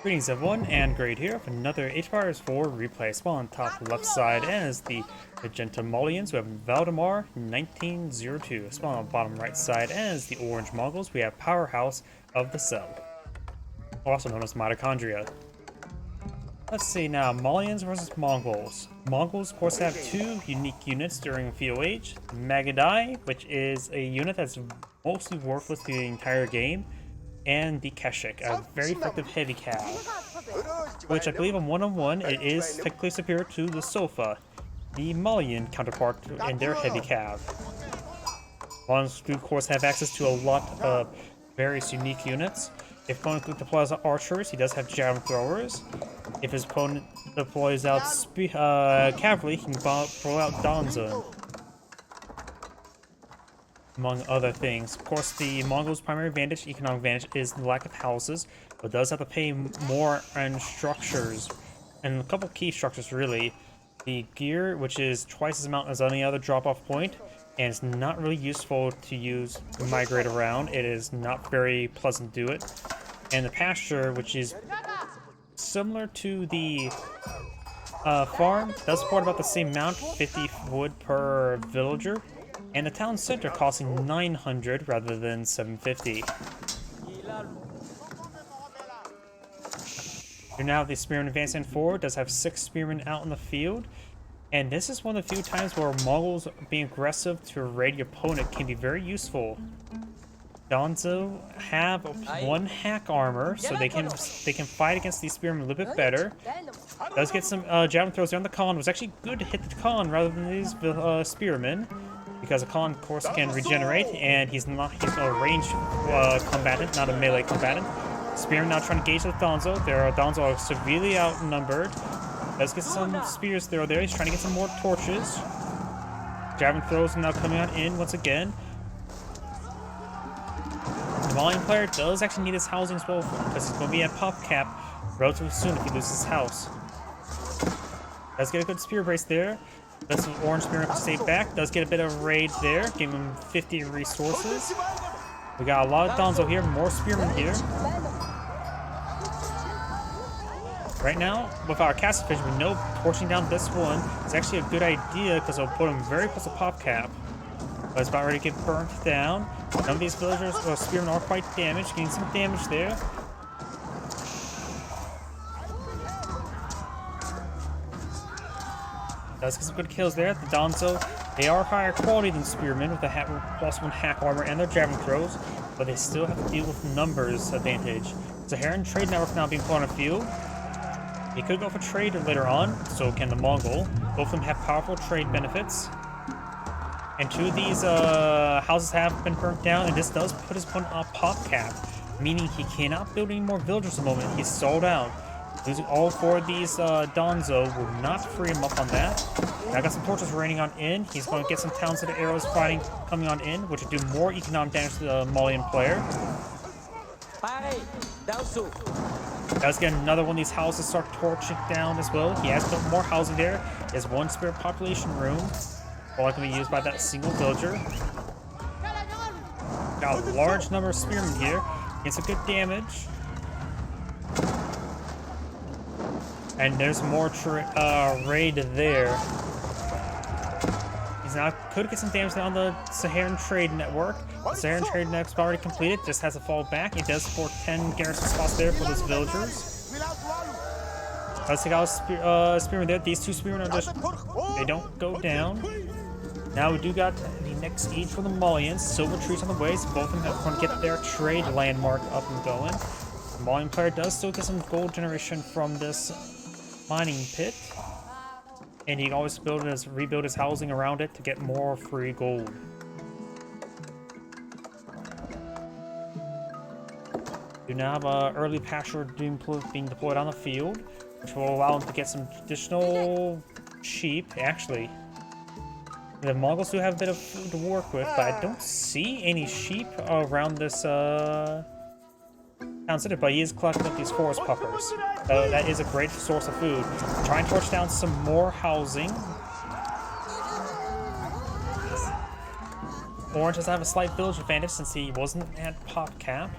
Greetings everyone, and Great here with another H-Fires 4 replay. Spawn on top left side as the magenta Malians, we have Valdemar1902. Spawn on bottom right side as the orange Mongols, we have Powerhouse of the Cell, also known as Mitochondria. Let's see now, Malians versus Mongols. Mongols, of course, have two unique units during VOH. Magadai, which is a unit that's mostly worthless through the entire game, and the Keshik, a very effective heavy cav, which I believe on one-on-one it is technically superior to the Sofa, the Malian counterpart in their heavy cav. Malians do of course have access to a lot of various unique units. If opponent deploys archers, he does have javelin throwers. If his opponent deploys out cavalry, he can throw out Donzo, among other things. Of course, the Mongols' primary advantage, economic advantage, is the lack of houses, but does have to pay more on structures, and a couple key structures really. The gear, which is twice as amount as any other drop-off point, and it's not really useful to use to migrate around. It is not very pleasant to do it. And the pasture, which is similar to the farm, does support about the same amount, 50 wood per villager. And the town center costing 900 rather than 750. You now have the spearmen advancing forward, does have 6 spearmen out in the field. And this is one of the few times where Mongols being aggressive to raid your opponent can be very useful. Donzo have 1 hack armor, so they can fight against these spearmen a little bit better. Does get some javelin throws down the Khan. It was actually good to hit the Khan rather than these spearmen, because a Khan, of course, can regenerate, and he's a ranged combatant, not a melee combatant. Spearman now trying to gauge the Donzo. Donzo are severely outnumbered. Does get some spears thrown there. He's trying to get some more torches. Javelin throws are now coming on in once again. The Malian player does actually need his housing as well, because he's going to be at pop cap relatively soon if he loses his house. Does get a good spear brace there. Does some orange spear to stay back. Does get a bit of raid there, giving him 50 resources. We got a lot of Donzo here, more spearmen here. Right now, with our castle fish, we know torching down this one is actually a good idea because it'll put him very close to pop cap. But it's about ready to get burnt down. Some of these villagers or spearmen are quite damaged, getting some damage there. Does get some good kills there. The Donzo, they are higher quality than spearmen with a +1 hack armor and their javelin throws, but they still have to deal with numbers advantage. Saharan trade network now being put on a field. He could go for trade later on, so can the Mongol. Both of them have powerful trade benefits. And 2 of these houses have been burnt down, and this does put his opponent on pop cap, meaning he cannot build any more villagers at the moment. He's sold out. Losing all 4 of these Donzo will not free him up on that. Now got some torches raining on in. He's going to get some towns to the arrows fighting coming on in, which will do more economic damage to the Malian player. Does get another one of these houses start torching down as well. He has built more housing there. He has 1 spare population room, all that can be used by that single villager. Got a large number of spearmen here. Gets some good damage. And there's more raid there. He's now could get some damage on the Saharan trade network. The Saharan trade network's already completed, just has to fall back. It does support 10 garrison spots there for those villagers. Let's take out a spearman there. These 2 spearmen are just, they don't go down. Now we do got the next siege for the Malians. Silver trees on the way, so both of them are going to get their trade landmark up and going. The Malian player does still get some gold generation from this mining pit, and he can always rebuild his housing around it to get more free gold. You now have early pasture being deployed on the field, which will allow him to get some additional sheep. Actually, the Mongols do have a bit of food to work with, but I don't see any sheep around this town center, but he is collecting up these forest puffers. So that is a great source of food. Try and torch down some more housing. Orange does have a slight village advantage since he wasn't at pop cap.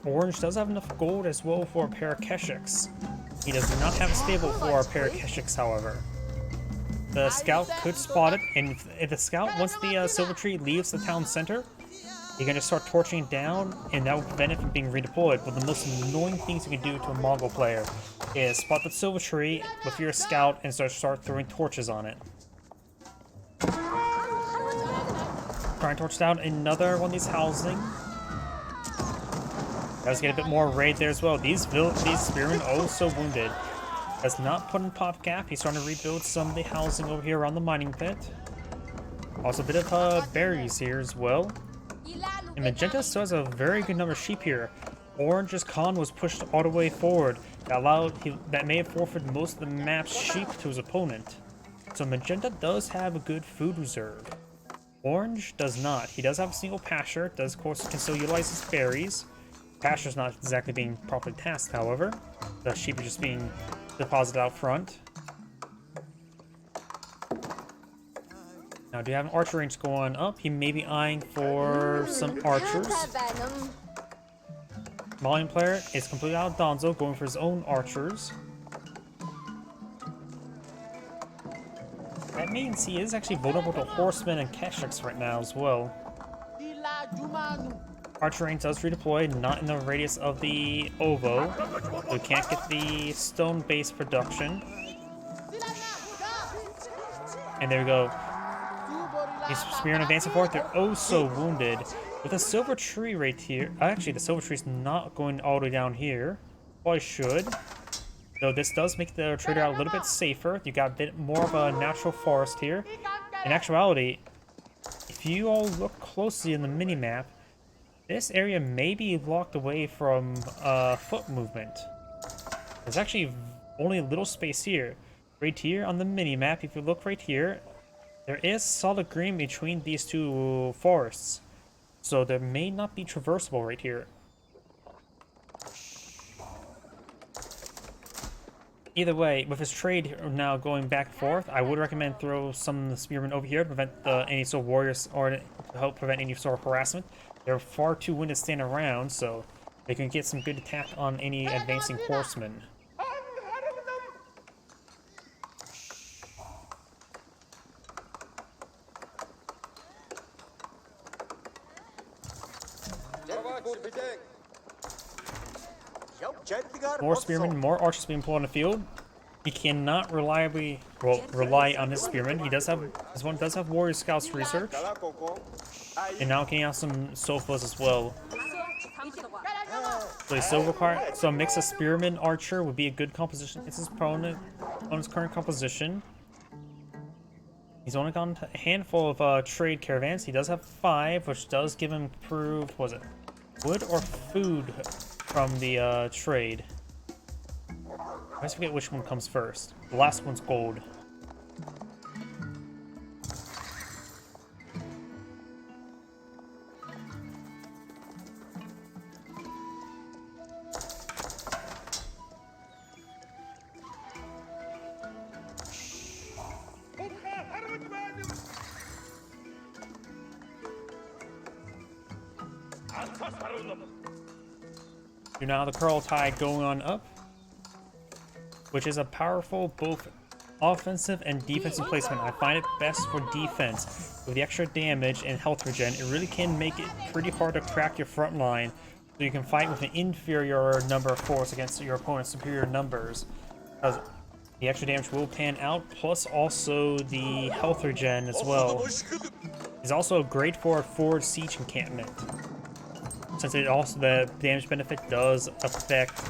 Orange does have enough gold as well for a pair of Keshiks. He does not have a stable for a pair of Keshiks, however. The scout could spot it, and if the scout, once the silver tree leaves the town center, you can just start torching it down, and that will prevent it from being redeployed. But the most annoying things you can do to a Mongol player is spot the silver tree with your scout and start throwing torches on it. Try and torch down another one of these housing. Does get a bit more raid there as well. These spearmen also wounded. Does not put in pop cap. He's trying to rebuild some of the housing over here around the mining pit. Also a bit of berries here as well. And Magenta still has a very good number of sheep here. Orange's con was pushed all the way forward. That may have forfeited most of the map's sheep to his opponent. So Magenta does have a good food reserve. Orange does not. He does have a single pasture. Does of course can still utilize his berries. Pasture's not exactly being properly tasked, however. The sheep are just being deposited out front. Now, do you have an archer range going up? He may be eyeing for some archers. Malian player is completely out of Donzo, going for his own archers. That means he is actually vulnerable to horsemen and Keshiks right now as well. Archer range does redeploy, not in the radius of the Ovo, so we can't get the stone-based production. And there we go. These spearmen advancing forward, they're oh so wounded. With a silver tree right here, actually the silver tree's not going all the way down here. Well, I should. Though this does make the trader out a little bit safer. You got a bit more of a natural forest here. In actuality, if you all look closely in the mini-map, this area may be locked away from foot movement. There's actually only a little space here. Right here on the mini-map, if you look right here, there is solid green between these two forests. So there may not be traversable right here. Either way, with his trade now going back and forth, I would recommend throw some of the spearmen over here to prevent any sort of warriors, or to help prevent any sort of harassment. They're far too wounded to stand around, so they can get some good attack on any advancing horsemen. More spearmen, more archers being pulled on the field. He cannot rely on his spearmen. His one does have warrior scouts research, and now can have some sofas as well. So a mix of spearman archer would be a good composition. It's his opponent's current composition. He's only gotten a handful of trade caravans. He does have 5, which does give him improved, was it wood or food from the trade? I always forget which one comes first. The last one's gold. So now the curl tide going on up, which is a powerful both offensive and defensive placement. I find it best for defense. With the extra damage and health regen, it really can make it pretty hard to crack your front line, so you can fight with an inferior number of force against your opponent's superior numbers. Because the extra damage will pan out, plus also the health regen as well. It's also great for a forward siege encampment, since the damage benefit does affect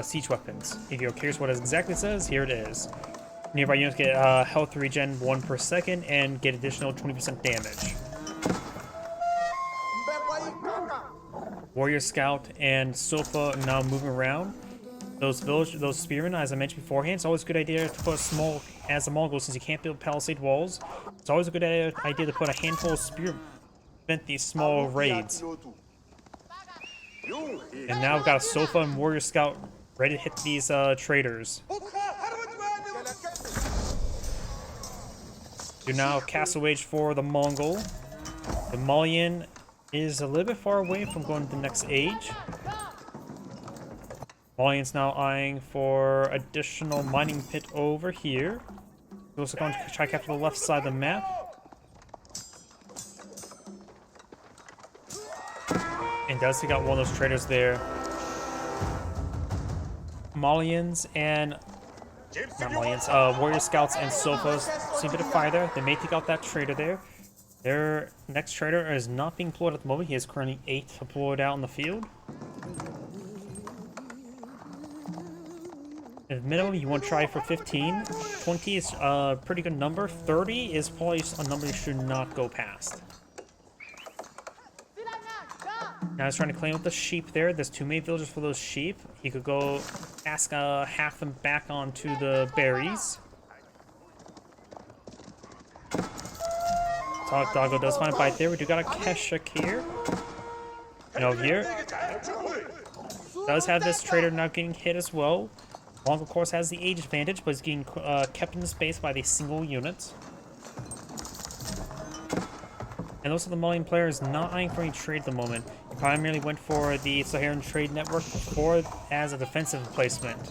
siege weapons. If you're curious what it exactly says, here it is. Nearby units get health regen 1 per second and get additional 20% damage. Warrior Scout and Sofa now moving around. Those spearmen, as I mentioned beforehand, it's always a good idea to put a small, as a Mongol, since you can't build palisade walls, it's always a good idea to put a handful of spearmen to prevent these small raids. And now we've got a Sofa and Warrior Scout ready to hit these traders. Do now Castle Wage for the Mongol. The Malian is a little bit far away from going to the next age. Malians now eyeing for additional mining pit over here. We're also going to try to capture the left side of the map. And does take out one of those traders there. Malians and not Malians, Warrior Scouts and Sofas see a bit of fire there. They may take out that trader there. Their next trader is not being deployed at the moment. He is currently 8 deployed out in the field. At minimum, you want to try for 15. 20 is a pretty good number. 30 is probably a number you should not go past. Now he's trying to claim with the sheep there. There's too many villagers for those sheep. He could go ask half them back onto the berries. Doggo does find a bite there. We do got a Keshik here. And over here. Does have this trader now getting hit as well. Mongol, of course, has the age advantage, but is getting kept in the space by the single unit. And also the Malian player is not eyeing for any trade at the moment. He primarily went for the Saharan Trade Network before as a defensive placement.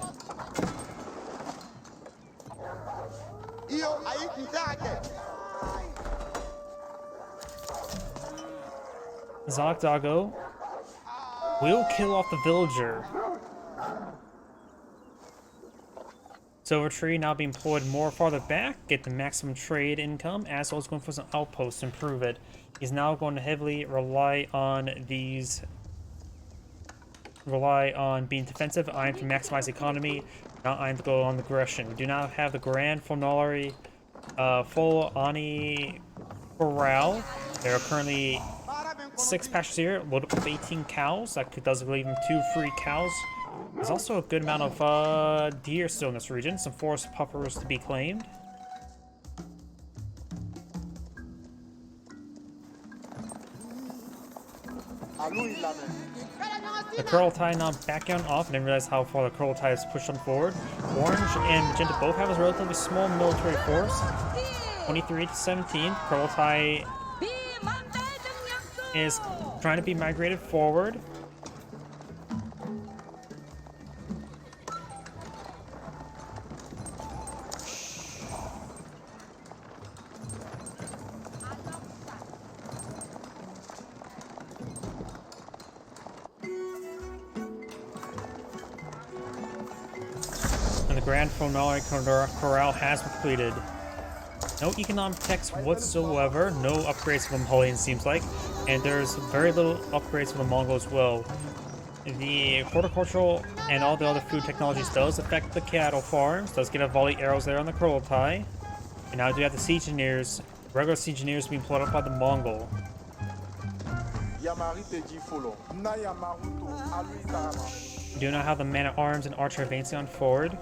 Doggo will kill off the villager. Silver Tree now being employed more farther back, get the maximum trade income, as well as going for some outposts to improve it. He's now going to heavily rely on being defensive, eyeing to maximize economy, not eyeing to go on aggression. We do not have the Grand Fonari full Ani Corral. There are currently 6 pastures here, loaded up with 18 cows. That does leave him 2 free cows. There's also a good amount of deer still in this region. Some forest puffers to be claimed. The Kurultai now backing on off. I didn't realize how far the Kurultai has pushed them forward. Orange and Magenta both have a relatively small military force. 23 to 17. Kurultai is trying to be migrated forward. And the Grand Fonari Corral has been completed. No economic techs whatsoever, no upgrades for the Malians seems like, and there's very little upgrades for the Mongols as well. The horticultural and all the other food technologies does affect the cattle farms, does get a volley arrows there on the Kurultai, and now we do have the siege engineers, regular siege engineers being pulled up by the Mongol. We do not have the man-at-arms and archer advancing on forward.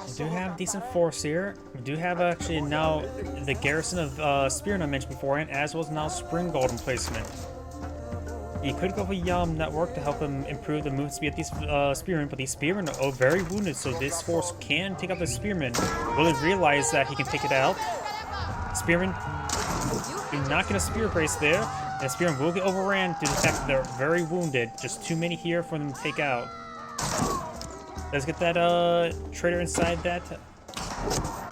We do have decent force here. We do have actually now the garrison of Spearmen I mentioned beforehand, as well as now Spring Golden placement. You could go for Yam Network to help him improve the movement speed of these Spearmen, but these Spearmen are very wounded, so this force can take out the Spearmen. Will he realize that he can take it out? Spearmen do not get a spear brace there, and the Spearmen will get overran due to the fact that they're very wounded. Just too many here for them to take out. Let's get that trader inside that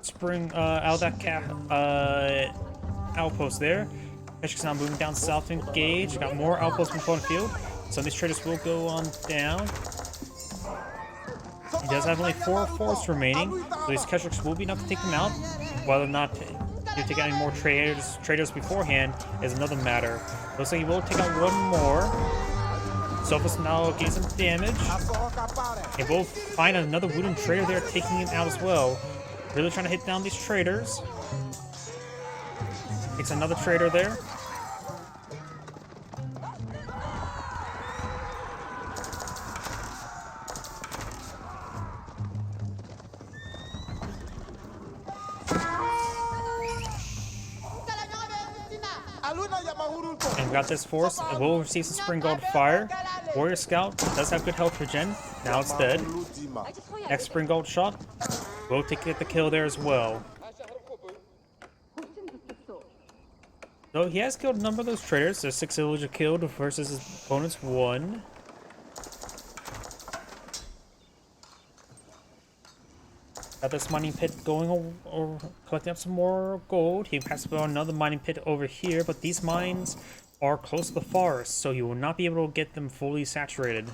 spring out of that outpost there. Keshik's now moving down south to engage. Got more outposts before the field. So these traders will go on down. He does have only 4 forts remaining, so these Keshiks will be enough to take them out. Whether or not you take out any more traders beforehand is another matter. Looks like he will take out one more. Sophus now gains some damage. And we'll find another wooden trader there, taking him out as well. Really trying to hit down these traders. Takes another trader there. And we got this force. It will receive some Spring Gold Fire. Warrior Scout does have good health regen. Now it's dead. Next Spring Gold shot. Will get the kill there as well. So he has killed a number of those traders. There's 6 villagers killed versus his opponent's 1. Got this mining pit going or collecting up some more gold. He has to put on another mining pit over here, but these mines are close to the forest, so you will not be able to get them fully saturated.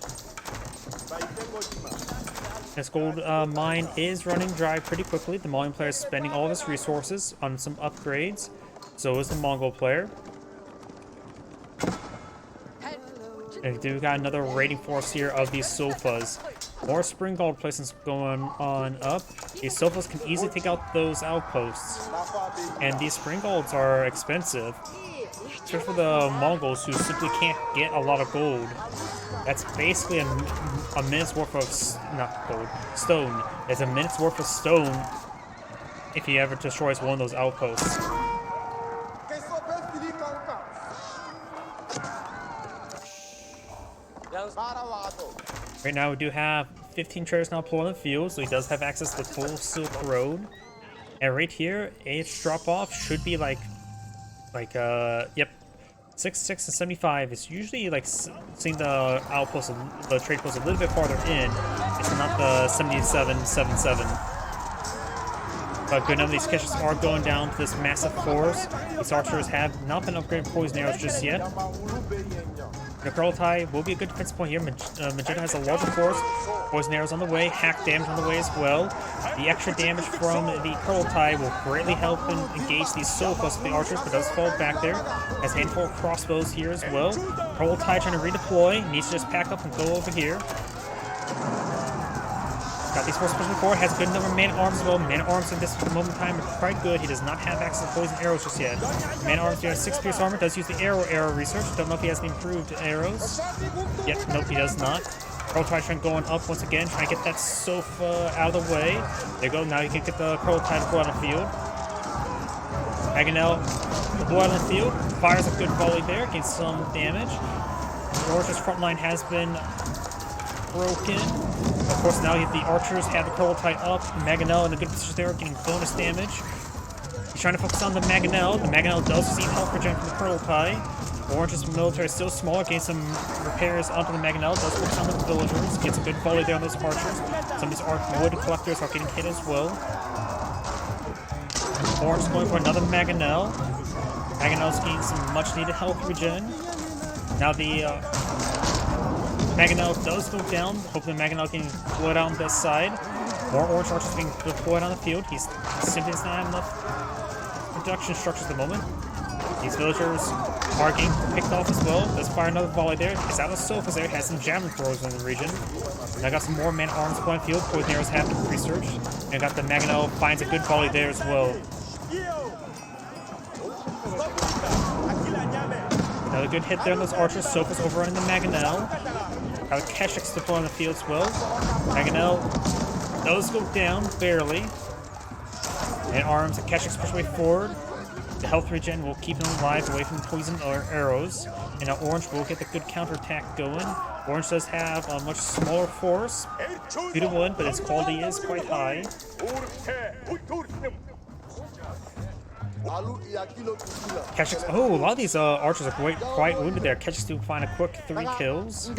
This gold mine is running dry pretty quickly. The Malian player is spending all of his resources on some upgrades. So is the Mongol player. And we do got another raiding force here of these sofas. More Spring Gold placements going on up. These sofas can easily take out those outposts. And these Spring Golds are expensive. Especially for the Mongols who simply can't get a lot of gold. That's basically a minute's worth of, not gold, stone. It's a minute's worth of stone if he ever destroys one of those outposts. Right now we do have 15 traders now pulling the field, so he does have access to the full Silk Road. And right here, age drop off should be yep, 6, and 75. It's usually like seeing the outpost, the trade post a little bit farther in. It's not the 77, 77. But good enough, these catches are going down to this massive force. These archers have not been upgraded poison arrows just yet. The Kurultai will be a good defense point here. Magenta has a larger force. Poison arrows on the way. Hack damage on the way as well. The extra damage from the Kurultai will greatly help engage these sofas with the archers, but does fall back there. Has a handful of crossbows here as well. Kurultai trying to redeploy. Needs to just pack up and go over here. Got these forces pushing forward. Has a good number of man-at-arms as well. Man-at-arms in this moment in time are quite good. He does not have access to poison arrows just yet. Man-at-arms has 6 pierce armor. Does use the arrow research. Don't know if he has the improved arrows. Yep, nope, he does not. Kurultai trying going up once again. Trying to get that sofa out of the way. There you go. Now you can get the Kurultai to go out on the field. Agonel, the boy on the field. Fires a good volley there. Gains some damage. The Orchard's front line has been broken. Of course, now the archers have the Kurultai up. Maganel in a good position there, getting bonus damage. He's trying to focus on the Maganel. The Maganel does receive health regen from the Kurultai. Orange's military is still smaller, getting some repairs onto the Maganel. Does focus on the villagers. Gets a good volley there on those archers. Some of these wood collectors are getting hit as well. Orange going for another Maganel. Maganel's getting some much needed health regen. Now the Maganel does go down. Hopefully Maganel can blow it out on this side. More orange archers being deployed on the field. He's simply does not have enough production structures at the moment. These villagers are getting picked off as well. Let's fire another volley there. It's out of sofas there. Has some javelin throwers in the region. And I got some more man-at-arms playing field. Poison arrows have been researched. And I got the Maganel finds a good volley there as well. Another good hit there on those archers. Sofas overrunning the Maganel. Got Keshik's deployed on the field as well. Maganel does go down, barely. And arms and Keshik's push way forward. The health regen will keep him alive away from poison or arrows. And now Orange will get the good counterattack going. Orange does have a much smaller force. 2-1, but its quality is quite high. Keshik's, oh, a lot of these archers are quite wounded there. Keshik's do find a quick 3 kills.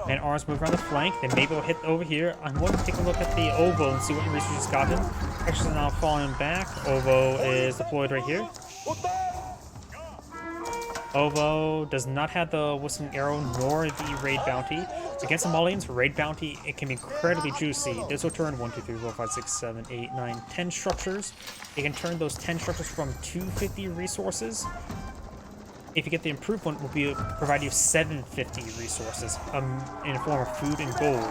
And arms move around the flank. Then maybe we'll hit over here. I'm going to take a look at the Ovo and see what research has got him. Actually, now falling back. Ovo is deployed right here. Ovo does not have the Whistling Arrow nor the Raid Bounty. Against the Malians, Raid Bounty, it can be incredibly juicy. This will turn 1, 2, 3, 4, 5, 6, 7, 8, 9, 10 structures. It can turn those 10 structures from 250 resources. If you get the improved one, it will provide you 750 resources in the form of food and gold.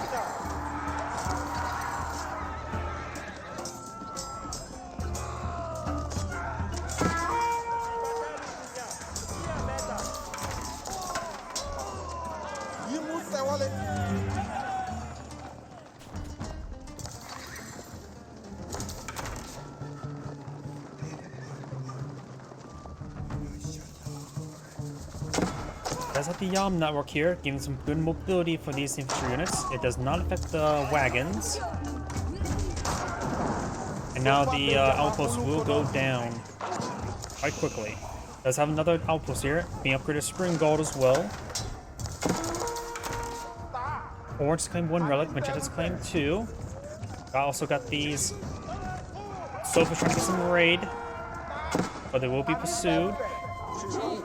does have the Yam network here, giving some good mobility for these infantry units. It does not affect the wagons. And now the outpost will go down quite quickly. Does have another outpost here, being upgraded Spring Gold as well. Orange claimed 1 relic, Magenda's claimed 2. I also got these Sofas trying to get some raid, but they will be pursued.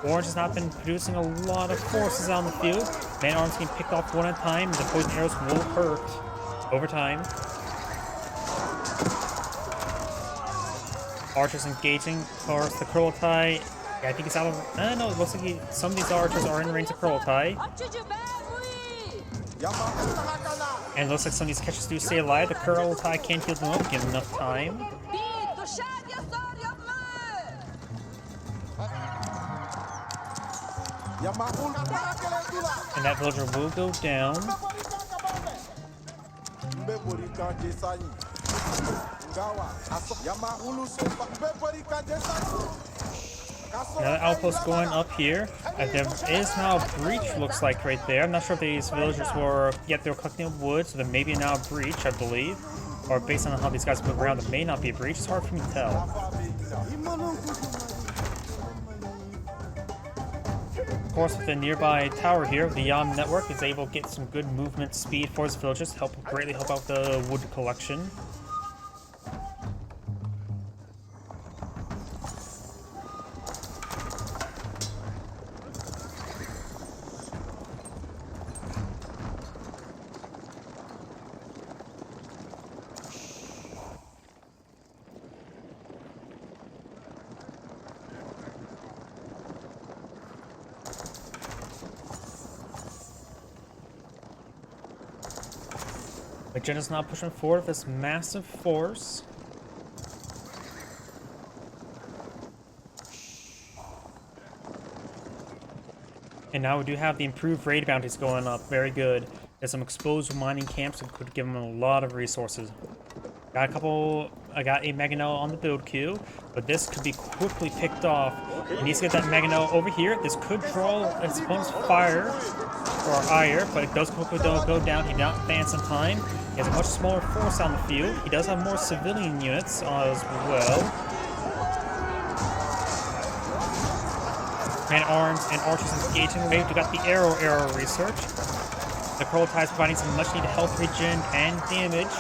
Orange has not been producing a lot of forces out in the field. Man-arms getting picked off one at a time, and the poison arrows will hurt over time. Archers engaging towards the Kurultai. Yeah, I think it's out of... no, it looks like some of these archers are in range of Kurultai. And it looks like some of these catchers do stay alive. The Kurultai can't heal them up, give them enough time. And that villager will go down. Another outpost going up here. There is now a breach, looks like, right there. I'm not sure if these villagers were... Yet they were collecting up wood, so there may be now a breach, I believe. Or based on how these guys move around, there may not be a breach. It's hard for me to tell. Of course, with the nearby tower here, the Yam network is able to get some good movement speed for its villagers to greatly help out the wood collection. Magenda's now pushing forward with this massive force. And now we do have the improved raid bounties going up. Very good. There's some exposed mining camps that could give them a lot of resources. I got a Mangonel on the build queue, but this could be quickly picked off. He needs to get that Mangonel over here. This could draw its opponent's fire or ire, but it does quickly go down. He now advance in time. He has a much smaller force on the field. He does have more civilian units as well. Man-arms and archers engaging. We've got the arrow research. The Kurultai is providing some much needed health regen and damage.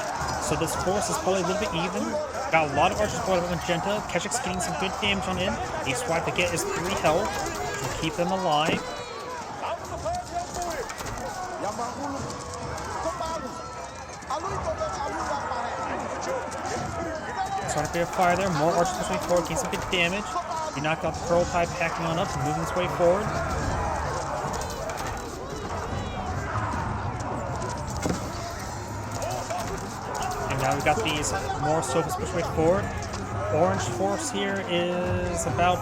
So this force is probably a little bit even. Got a lot of archers going up with Magenta. Keshik's getting some good damage on him. Each swipe to get is 3 health to keep them alive. Starting to be a fire there. More archers pushing forward, getting some good damage. He knocked out the Kurultai, packing on up and moving its way forward. Now we've got these more Sofas push way forward. Orange force here is about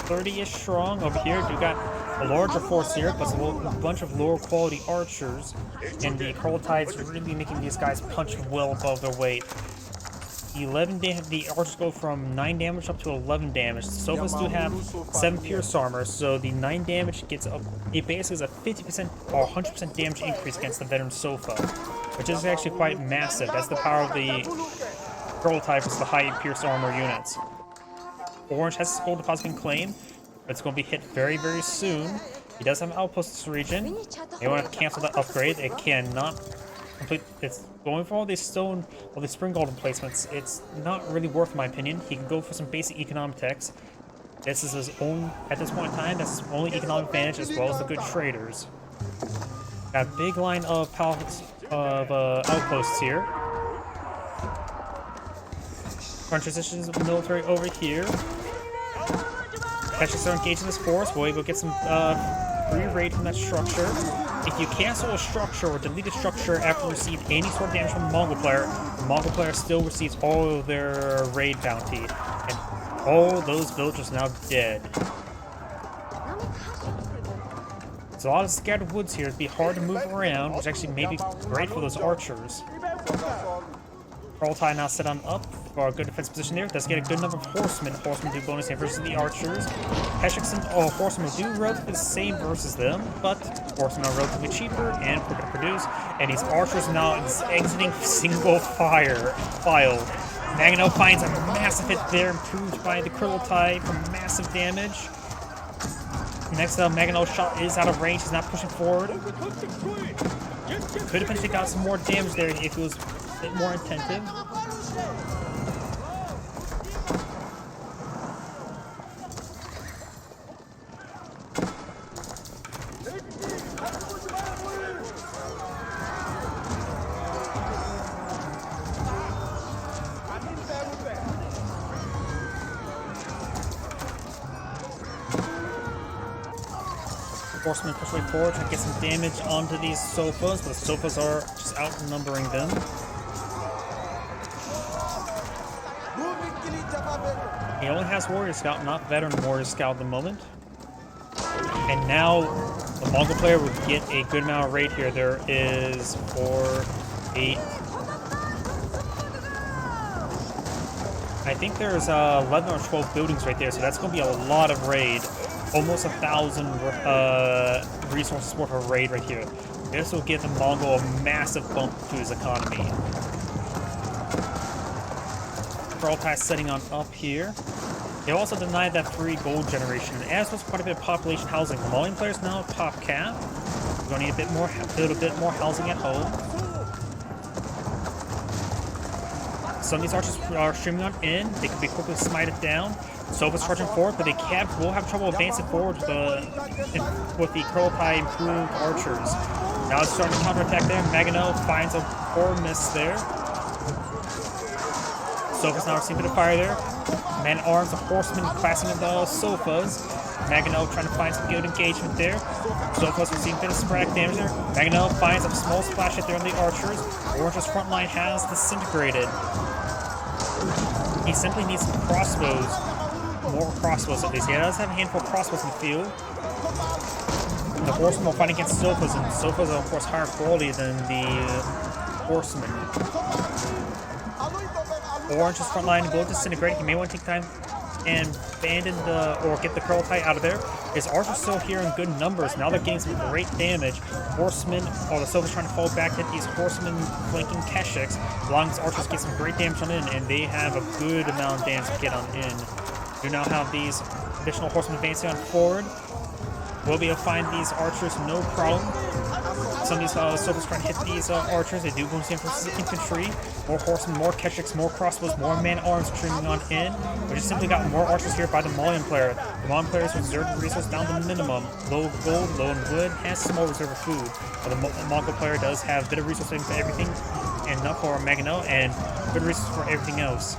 30-ish strong. Over here, we've got a larger force here, plus a bunch of lower quality archers. And the Kurultai is really making these guys punch well above their weight. 11 damage. The archers go from 9 damage up to 11 damage. The Sofas do have 7 pierce armor, so the 9 damage gets up. It basically is a 50% or 100% damage increase against the veteran Sofa, which is actually quite massive. That's the power of the Kurultai versus the high pierce armor units. Orange has his gold deposit been claimed, but it's going to be hit very, very soon. He does have an outpost in this region. They want to cancel that upgrade. It cannot complete. It's going for all these stone, all these spring golden placements. It's not really worth, in my opinion. He can go for some basic economic techs. This is his own, at this point in time, that's his only economic advantage, as well as the good traders. Got a big line of outposts here. Front transitions of the military over here. Catchers are engaged in this force. We'll go get some free raid from that structure. If you cancel a structure or delete a structure after receiving any sort of damage from a Mongol player, the Mongol player still receives all of their raid bounty. And all those villagers are now dead. There's a lot of scattered woods here. It'd be hard to move around, which actually may be great for those archers. Kurultai now set on up for a good defense position there. Does get a good number of horsemen. Horsemen do bonus versus the archers. Keshiks and horsemen do relatively the same versus them, but horsemen are relatively cheaper and quicker to produce. And these archers now exiting single file. Magno finds a massive hit there, improved by the Kurultai for massive damage. Next up, Magno's shot is out of range. He's not pushing forward. Could have potentially got some more damage there if he was a bit more attentive. Horsemen push way forward, trying to get some damage onto these sofas, but the sofas are just outnumbering them. He only has Warrior Scout, not Veteran Warrior Scout at the moment. And now the Mongol player will get a good amount of raid here. There is 4, 8. I think there's 11 or 12 buildings right there, so that's going to be a lot of raid. Almost 1,000 resources worth of raid right here. This will give the Mongol a massive bump to his economy. Kurultai setting on up here. They also denied that free gold generation, as was quite a bit of population housing. The Malian players now at top cap. We're going to need a little bit more housing at home. Some of these archers are streaming on in. They can be quickly smited down. Sofa's charging forward, but they will have trouble advancing forward with the Kurultai improved archers. Now it's starting to counterattack there. Magano finds a poor miss there. Sofa's now receiving a bit of fire there. Man-at-arms, the horsemen clashing with the sofas. Magano trying to find some good engagement there. Sofa's receiving a bit of sporadic damage there. Magano finds a small splash hit there on the archers. Orange's front line has disintegrated. He simply needs some crossbows. More crossbows at least. He does have a handful of crossbows in the field. The horsemen will fight against sofas, and sofas are of course higher quality than the horsemen. Orange's front line will disintegrate. He may want to take time and abandon or get the Kurultai out of there. His archers still here in good numbers. Now they're getting some great damage. Horsemen, the sofas trying to fall back at these horsemen flanking Keshiks. Allowing these archers get some great damage on in, and they have a good amount of damage to get on in. Do now have these additional horsemen advancing on forward. We'll be able to find these archers no problem. Some of these sofas trying to hit these archers. They do bonus versus infantry. More horsemen, more Keshiks, more crossbows, more man-arms streaming on in. We just simply got more archers here by the Malian player. The Malian players reserve resources down to the minimum. Low gold, low in wood, has small reserve of food. But the Mongol player does have a bit of resources for everything, and enough for Magano, and good resources for everything else.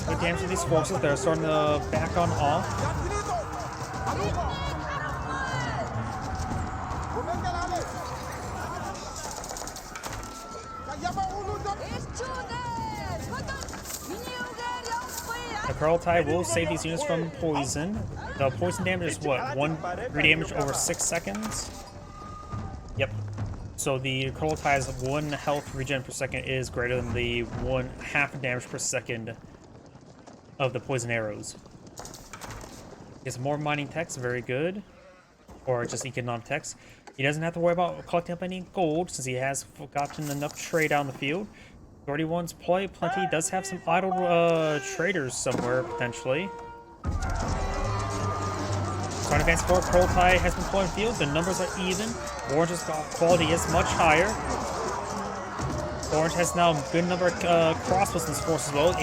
Good damage to these forces. They're starting to back on off. The Kurultai will save these units from poison. The poison damage is what? 3 damage over 6 seconds? Yep. So the Kurultai's 1 health regen per second is greater than the 1/2 damage per second of the poison arrows. Gets more mining techs, very good. Or just economic techs. He doesn't have to worry about collecting up any gold since he has gotten enough trade out in the field. 31's plenty. Does have some idle traders somewhere potentially. Trying to advance forward, Kurultai has been pulling field. The numbers are even. Orange's quality is much higher. Orange has now a good number of crossbows in his force as well,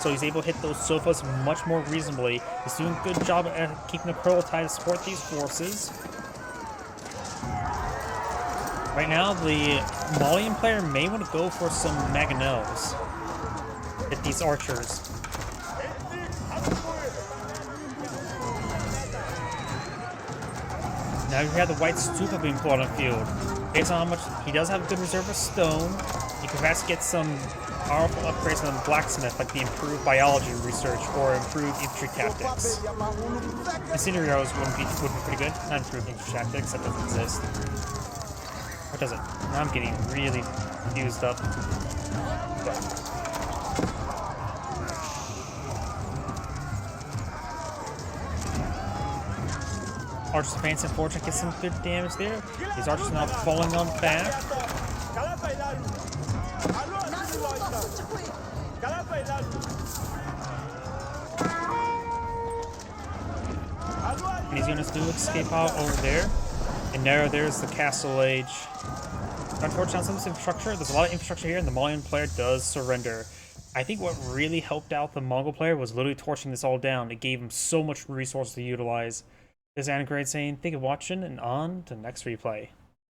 so he's able to hit those sofas much more reasonably. He's doing a good job at keeping the Kurultai to support these forces. Right now, the Malian player may want to go for some Mangonels. Hit these archers. Now you have the white stupa being pulled on the field. Based on how much he does have a good reserve of stone, you can perhaps get some powerful upgrades on the blacksmith, like the improved biology research or improved infantry tactics. Incendiary arrows would be pretty good. Not improved infantry tactics, that doesn't exist. Or does it? Now I'm getting really used up. Archers Advance and Fortune get some good damage there. These archers are now falling on back. And these units do escape out over there. And now there's the Castle Age. Unfortunately, on some of this infrastructure, there's a lot of infrastructure here, and the Malian player does surrender. I think what really helped out the Mongol player was literally torching this all down. It gave him so much resources to utilize. This is Anagrade saying, thank you for watching, and on to the next replay.